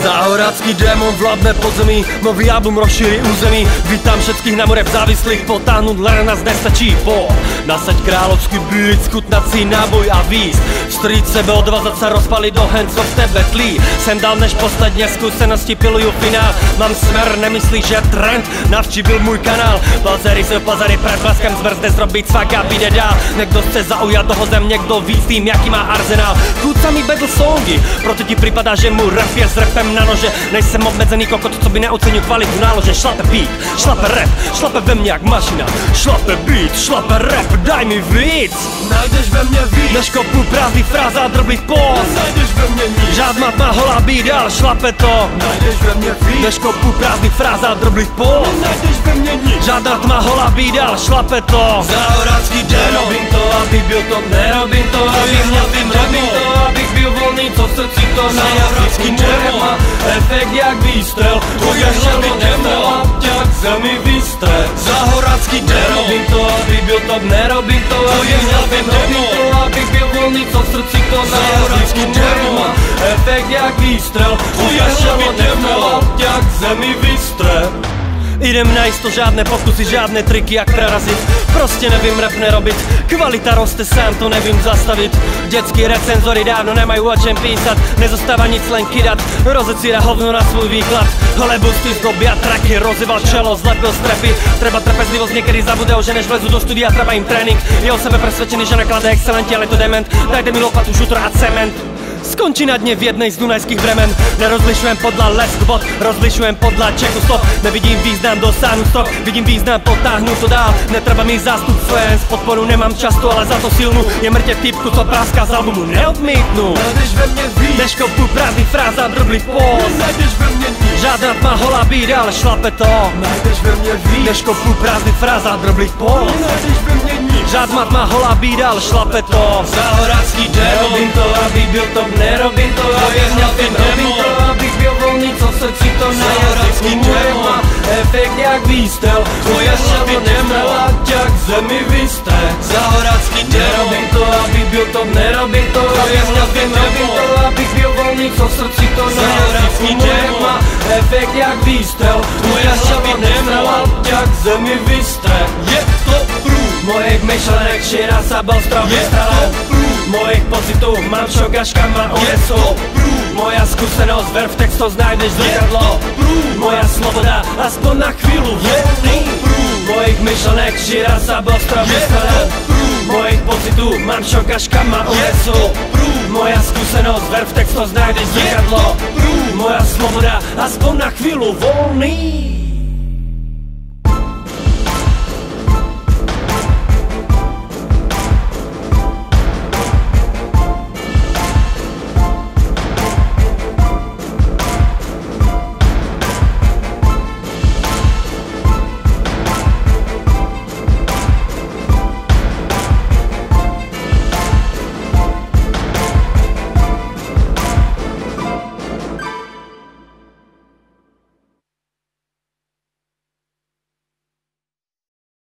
Záhorácký démon vládne podzemí, nový album rozšíri území. Vítám všetkých na more závislých, potáhnuť len nás nestačí. Nasaď kráľovský beat, schutnať si náboj a výjsť vstříc sebe, odvázať sa rozpaliť do hen, co v tebe tlí. Sem dál než posledně skúsenosti pilujú finál. Mám smer, nemyslíš, že trend navštívil můj kanál. Balzery se opazary pred bleskem zmrzne zrobiť svak a vyjde dál. Někdo chce zaujat dohozem, někdo víc tým, jaký má arzenál. Chůdca mi battle songy, proto ti připadá, že mu rap je s rapem na nože. Nejsem obmedzený kokot, co by neocenil kvalitu nálože. Šlape beat, šlape rap, šlape ve mně jak mašina. Šlape beat, šlape rap, daj mi víc. Najdeš ve mně víc, než kopu prázdný fráza a drblých post. Najdeš ve mně nic, žádná tma holá beat, ale šlape to. Najdeš ve mně víc, než kopu prázdný fráza a drblých post. Najdeš ve mně nic, žádná tma holá beat, ale šlape to. Záhorácký den, nerobím to, abych byl top, nerobím to, abych měl tým, robím to, abych byl volný, co v srdci to. Záhorácký den má efekt jak výstrel, tvoje hlavy temno, jak zemi výstrel. Záhorácký den, nerobím to, abych byl top, nerobím to, abych měl tým, robím to, abych byl volný, co v srdci to. Záhorácký den má efekt jak výstrel, tvoje hlavy temno, jak zemi výstrel. Idem najisto, žádné pokusy, žádné triky, jak prerazit. Prostě nevím rap nerobit, kvalita roste, sám to nevím zastavit. Dětský recenzory dávno nemají o čem písat, nezostává nic len kydat, rozecíra hovno na svůj výklad. Holebusty zdobia traky, rozýval čelo, zlepil strepy. Treba trpezlivost, někdy zabudou, že než vlezu do studia, treba jim trénink. Je o sebe presvedčený, že naklade excelentně, ale to dement. Dajte mi lopatu, šutr a cement. Skončí na dně v jednej z dunajských bremen. Nerozlišujem podľa leskbot, rozlišujem podľa čeku stop. Nevidím význam dosáhnuť strop, vidím význam potáhnuť to dál. Netreba mi zástup fans, podporu nemám často, ale za to silnú. Je mrtev typku, co práská z albumu, neodmítnu. Najdeš ve mně víc, než kopu prázdný fráz a drblý post. Najdeš ve mně nic, žádná tma holá beat, ale šlape to. Najdeš ve mně víc, než kopu prázdný fráz a drblý post. Najdeš ve mně nic, žádná tma holá beat, ale šlape to. Záhorácký den, nerobím to, abych byl top, nerobím to, abych měl tým, robím to, abych byl volný, co v srdci to. Záhorácký den má efekt jak výstrel, tvoje hlavy temno, jak zemi výstrel. Záhorácký den, nerobím to, abych byl top, nerobím to, abych měl tým, robím to, abych byl volný, co v srdci to. Záhorácký den má efekt jak výstrel, tvoje hlavy temno, jak zemi výstrel. Je to průd mojich myšlenek, šíra sa bol strop vystrelen. Mojich pocitů mám šok až kam ma odnesou. Moja skúsenosť, ver v texto znajdeš zrkadlo. Moja sloboda, aspoň na chvíľu volný. Mojich myšlenek, šíra sa bol strop vystrelen. Mojich pocitů mám šok až kam ma odnesou. Moja skúsenosť, ver v texto znajdeš zrkadlo. Moja sloboda, aspoň na chvíľu volný.